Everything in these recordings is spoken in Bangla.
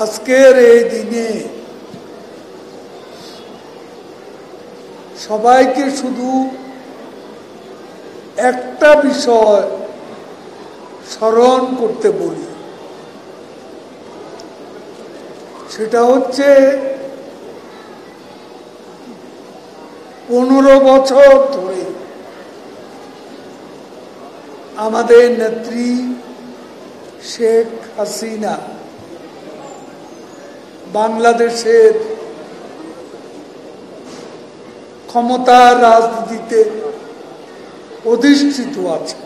আজকের এই দিনে সবাইকে শুধু একটা বিষয় স্মরণ করতে বলি, সেটা হচ্ছে 15 বছর ধরে আমাদের নেত্রী শেখ হাসিনা বাংলাদেশের ক্ষমতার রাজনীতিতে অধিষ্ঠিত আছে।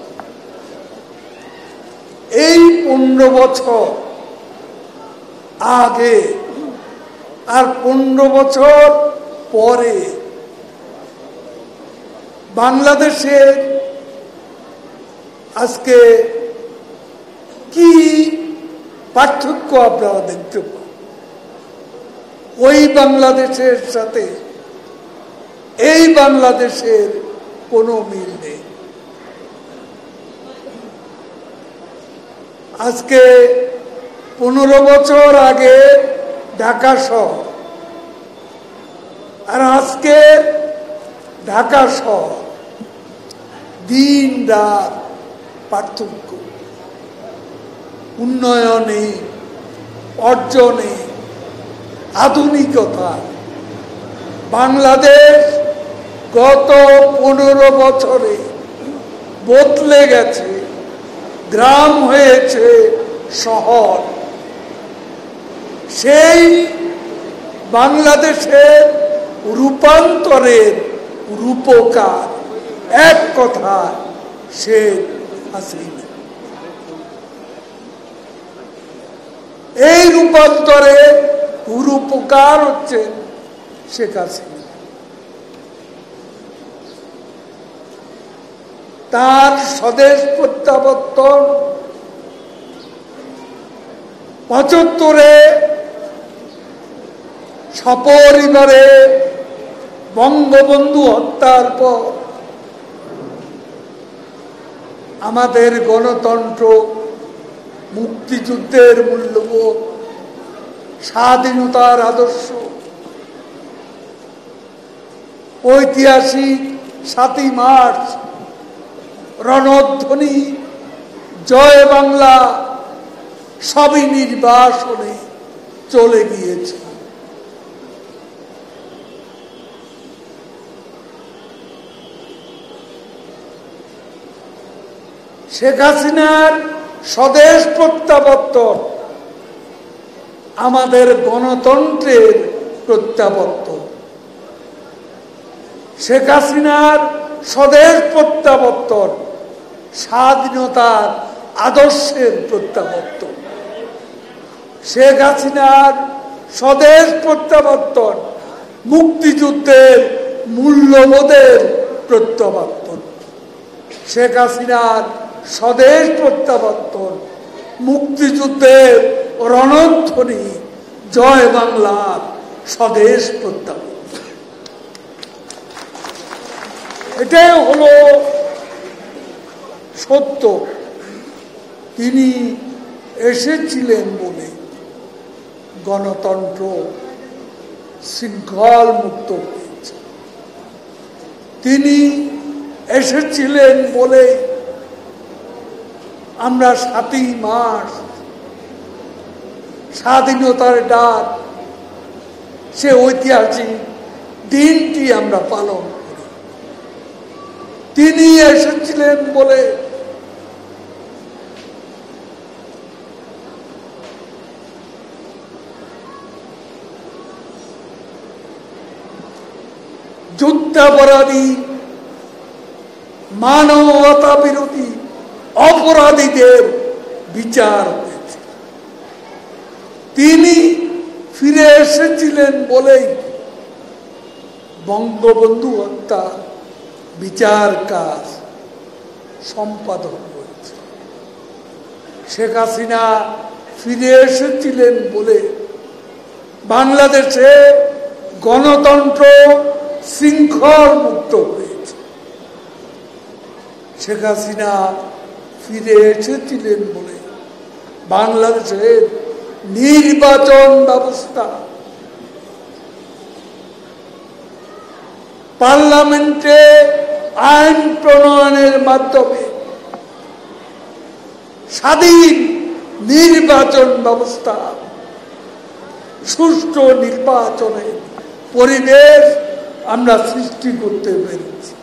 এই 15 বছর আগে আর 15 বছর পরে বাংলাদেশের আজকে কি পার্থক্য আপনারা দেখতে পান? ওই বাংলাদেশের সাথে এই বাংলাদেশের কোনো মিল নেই। আজকে 15 বছর আগে ঢাকা শহর আর আজকে ঢাকা শহর দিন রাত পার্থক্য, উন্নয়নে, অর্জনে, আধুনিকতা। বাংলাদেশ গত 15 বছরে বদলে গেছে, গ্রাম হয়েছে শহর। সেই বাংলাদেশের রূপান্তরের রূপকার এক কথা শেখ হাসিনা। এই রূপান্তরে রূপকার হচ্ছে শেখ হাসিনা। তার স্বদেশ প্রত্যাবর্তন 75-এ সপরিবারে বঙ্গবন্ধু হত্যার পর আমাদের গণতন্ত্র, মুক্তিযুদ্ধের মূল্যবোধ, স্বাধীনতার আদর্শ, ঐতিহাসিক 7ই মার্চ, রণধ্বনি, জয় বাংলা সবই নির্বাসনে চলে গিয়েছে। শেখ হাসিনার স্বদেশ প্রত্যাবর্তন আমাদের গণতন্ত্রের প্রত্যাবর্তন। শেখ হাসিনার স্বদেশ প্রত্যাবর্তন স্বাধীনতার আদর্শের প্রত্যাবর্তন। শেখ হাসিনার স্বদেশ প্রত্যাবর্তন মুক্তিযুদ্ধের মূল্যবোধের প্রত্যাবর্তন। শেখ হাসিনার স্বদেশ প্রত্যাবর্তন মুক্তিযুদ্ধের রণধ্বনি, জয় বাংলার স্বদেশ প্রত্যাবর্তন। এটাই হলো সত্য। তিনি এসেছিলেন বলে গণতন্ত্র শৃঙ্খল মুক্ত হয়েছে। তিনি এসেছিলেন বলে আমরা 7ই মার্চ স্বাধীনতার ডাক, সে ঐতিহাসিক দিনটি আমরা পালন করি। তিনি এসেছিলেন বলে যুদ্ধাপরাধী, মানবতা বিরোধী অপরাধীদের বিচার হয়েছে। তিনি ফিরে এসেছিলেন বলেই বঙ্গবন্ধু হত্যা বিচার কাজ সম্পাদন হয়েছে। শেখ হাসিনা ফিরে এসেছিলেন বলে বাংলাদেশে গণতন্ত্র শৃঙ্খল মুক্ত হয়েছে। শেখ হাসিনা ফিরে এসেছিলেন বলে বাংলাদেশের নির্বাচন ব্যবস্থা, পার্লামেন্টে আইন প্রণয়নের মাধ্যমে স্বাধীন নির্বাচন ব্যবস্থা, সুষ্ঠু নির্বাচনের পরিবেশ আমরা সৃষ্টি করতে পেরেছি।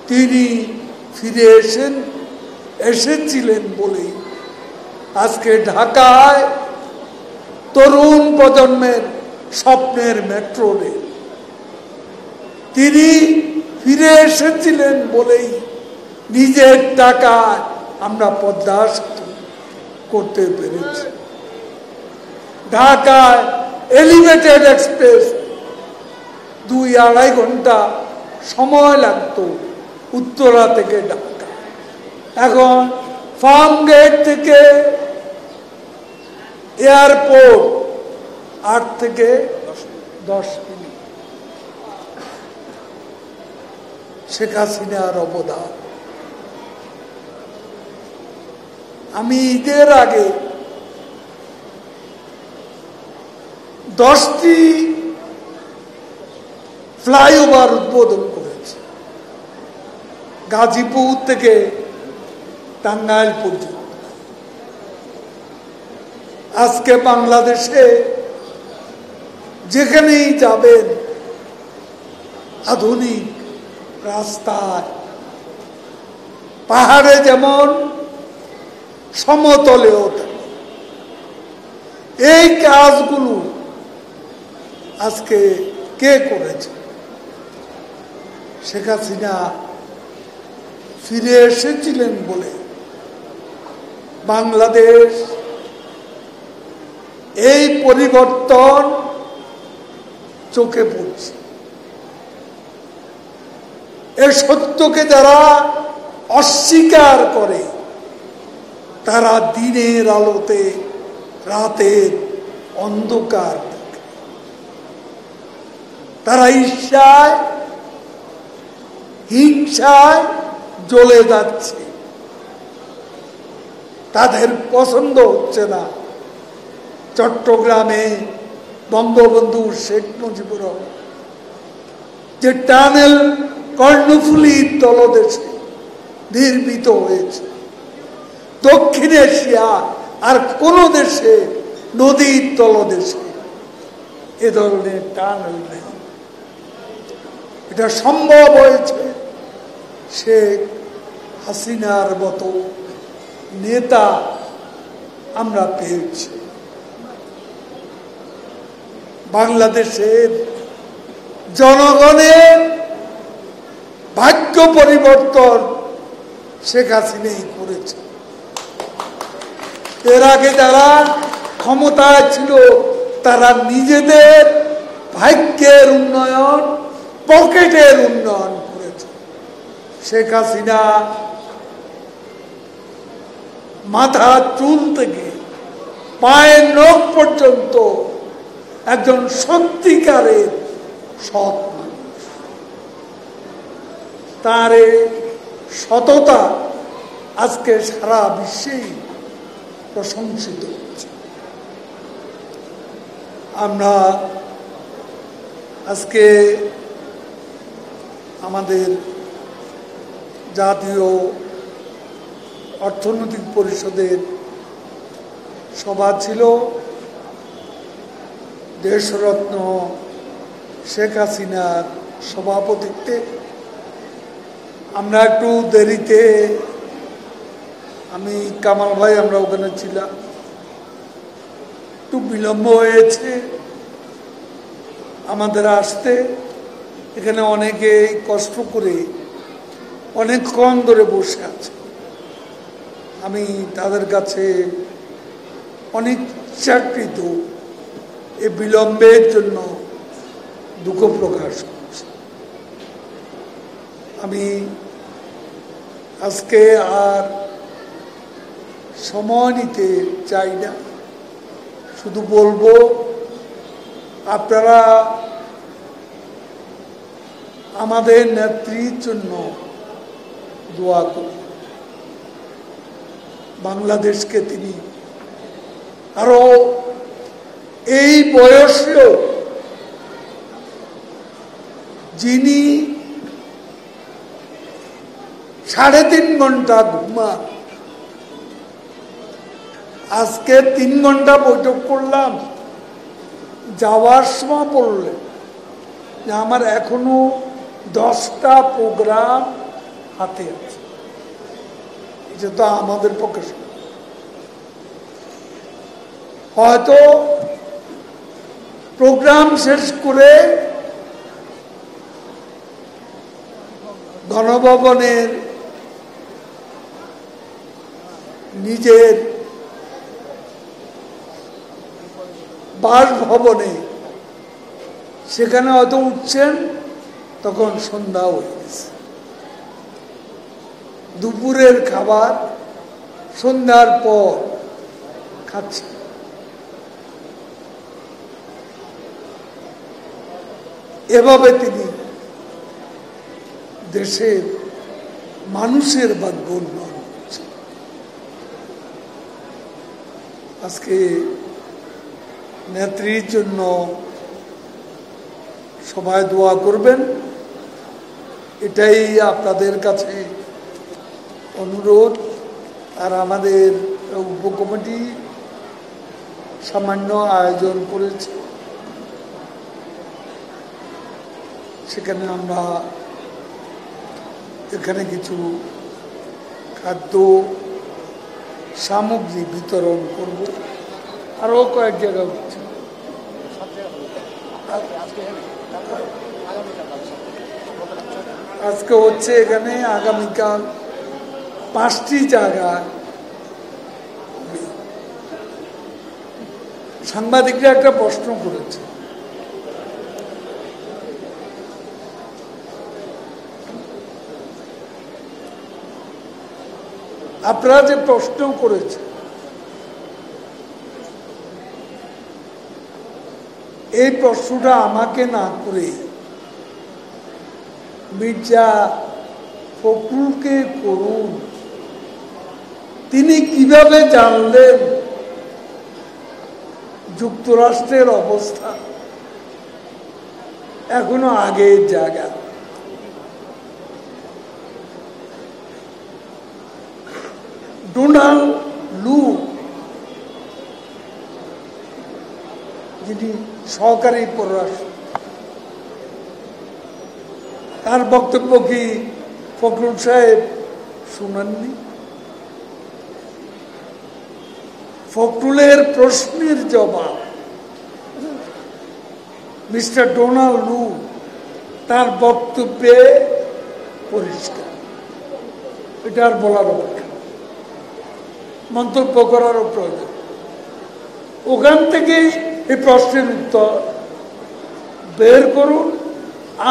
তিনি ফিরে এসেছিলেন বলেই আজকে ঢাকায় তরুণ প্রজন্মের স্বপ্নের মেট্রো রেল, তিনি ফিরে এসেছিলেন বলেই নিজের টাকায় আমরা পদ্মা সেতু করতে পেরেছি। ঢাকায় এলিভেটেড এক্সপ্রেস 2-2.5 ঘন্টা সময় লাগতো উত্তরা থেকে ঢাকা, এখন ফার্ম গেট থেকে এয়ারপোর্ট 8 থেকে 10 মিনিট। শেখ হাসিনার অবদান। আমি ঈদের আগে 10টি ফ্লাইওভার উদ্বোধন করেছি, গাজীপুর থেকে টাঙ্গাইল পর্যন্ত। আজকে বাংলাদেশে যেখানেই যাবেন আধুনিক রাস্তায়, পাহাড়ে যেমন সমতলেও এই কাজগুলো আজকে কে করেছে? শেখ হাসিনা ফিরে এসেছিলেন বলে বাংলাদেশ এই পরিবর্তন চোখে পড়ছে। এই সত্যকে যারা অস্বীকার করে তারা দিনের আলোতে রাতের অন্ধকার দেখে। তারা ঈর্ষায় হিংসায় জ্বলে যাচ্ছে। তাদের পছন্দ হচ্ছে না চট্টগ্রামে বঙ্গবন্ধু শেখ মুজিবুর রহমান যে টানেল কর্ণফুলীর তলদেশে নির্মিত হয়েছে। দক্ষিণ এশিয়া আর কোন দেশে নদীর তলদেশে এ ধরনের টানেল নেই। এটা সম্ভব হয়েছে শেখ হাসিনার মতো নেতা আমরা পেয়েছি। বাংলাদেশের জনগণের ভাগ্য পরিবর্তন শেখ হাসিনাই করেছে। এর আগে যারা ক্ষমতায় ছিল তারা নিজেদের ভাগ্যের উন্নয়ন, পকেটের উন্নয়ন করেছে। শেখ হাসিনা মাথার চুল থেকে পায়ের নখ পর্যন্ত একজন সত্যিকারের সৎ মানুষ। তার সততা আজকে সারা বিশ্বেই প্রশংসিত হচ্ছে। আমরা আজকে আমাদের জাতীয় অর্থনৈতিক পরিষদের সভা ছিল। দেশরত্ন শেখ হাসিনার সভাপতিত্বে আমরা একটু দেরিতে, আমি কামাল ভাই আমরা ওখানে ছিলাম, একটু বিলম্ব হয়েছে আমাদের আসতে। এখানে অনেকে কষ্ট করে অনেকক্ষণ ধরে বসে আছে। আমি তাদের কাছে অনেক ইচ্ছাকৃত এই বিলম্বের জন্য দুঃখ প্রকাশ করছি। আমি আজকে আর সময় নিতে চাই না, শুধু বলবো আপনারা আমাদের নেত্রীর জন্য দোয়া করুন। বাংলাদেশকে তিনি আরো এই বয়সেও যিনি 3.5 ঘন্টা ঘুমান, আজকে 3 ঘন্টা বৈঠক করলাম, যাওয়ার সময় বললে যে আমার এখনো 10টা প্রোগ্রাম হাতে আছে। এটা তো আমাদের পক্ষে হয়তো প্রোগ্রাম শেষ করে গণভবনের নিজের বাসভবনে সেখানে হয়তো উঠছেন, তখন সন্ধ্যা হয়ে গেছে। দুপুরের খাবার সন্ধ্যার পর খাচ্ছে। এভাবে তিনি দেশের মানুষের ভাগ্য উন্নয়ন করছেন। আজকে নেত্রীর জন্য সবাই দোয়া করবেন, এটাই আপনাদের কাছে অনুরোধ। আর আমাদের উপকমিটি সামান্য আয়োজন করেছে, সেখানে আমরা এখানে কিছু খাদ্য সামগ্রী বিতরণ করব। আরও কয়েক জায়গা হচ্ছে, আজকে হচ্ছে এখানে, আগামীকাল 5টি জায়গায়। সাংবাদিকরা একটা প্রশ্ন করেছে, আপনারা যে প্রশ্ন করেছে, এই প্রশ্নটা আমাকে না করে মির্জা ফখরুলকে করুন। তিনি কিভাবে জানলেন যুক্তরাষ্ট্রের অবস্থা এখনো আগের জায়গা? ডোনাল্ড লু, যিনি সহকারী পররাষ্ট্র, তার বক্তব্য কি ফখরুল সাহেব শুনেননি? ফখরুলের প্রশ্নের জবাব মিস্টার ডোনাল্ড লু তার বক্তব্যে পরিষ্কার। এটা আর বলার অপেক্ষা, মন্তব্য করারও প্রয়োজন। ওখান থেকেই এই প্রশ্নের উত্তর বের করুন,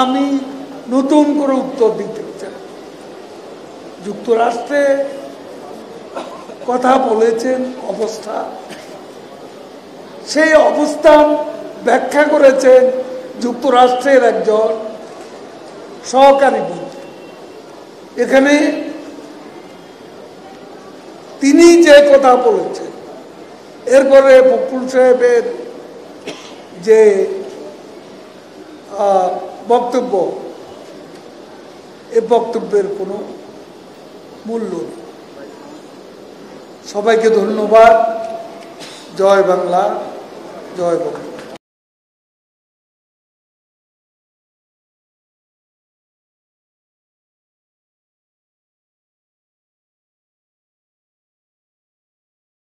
আমি নতুন করে উত্তর দিতে চাই। যুক্তরাষ্ট্রে কথা বলেছেন অবস্থা, সেই অবস্থান ব্যাখ্যা করেছেন যুক্তরাষ্ট্রের একজন সহকারী মন্ত্রী। এখানে তিনি যে কথা বলেছেন, এরপরে ফখরুল সাহেবের যে বক্তব্য, এ বক্তব্যের কোনো মূল্য নেই। সবাইকে ধন্যবাদ। জয় বাংলা, জয় বাংলা।